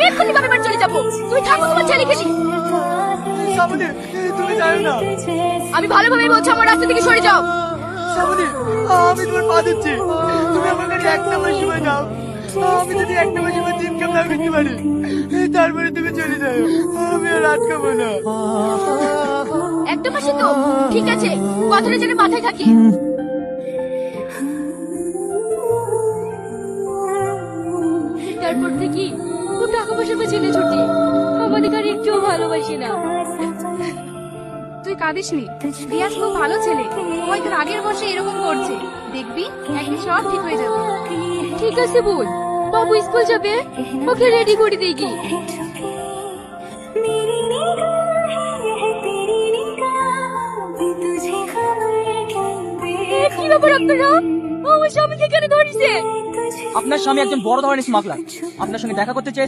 আমি এক্ষুনি বাপের বাড়ি চলে যাবো। তুই থাকো তোমার ছেলে খেলি। শ্রাবণী, তুমি জানো না। আমি ভালোভাবে বলছি, আমার রাস্তা থেকে সরে যাও। শ্রাবণী, আমি তোমার পা দিচ্ছি, তুমি আমার কাছে একটা মাস সময় দাও। আমি যদি একটা মাস সময় ইনকাম না করতে পারি, তারপরে তুমি চলে যাও। আমি আর আটকাবো না। একটা মাসে তো ঠিক আছে, কথাটা যেন মাথায় থাকে। তারপর থেকে ও টাকা পয়সার পেছনে ছুটে আমাদের আর একটুও ভালোবাসি না। তুই কাঁদিস নি, রিয়াজ খুব ভালো ছেলে। ওই তোর আগের বসে এরকম করছে, দেখবি একদিন সব ঠিক হয়ে যাবে। ঠিক আছে বোন, বাবু স্কুল যাবে, ওকে রেডি করে দিই কি। কি ব্যাপার আপনারা? আমার স্বামীকে কেন ধরেছে? আপনার স্বামী একজন বড় ধরনের স্মাগলার, আপনার সঙ্গে দেখা করতে চেয়েছে।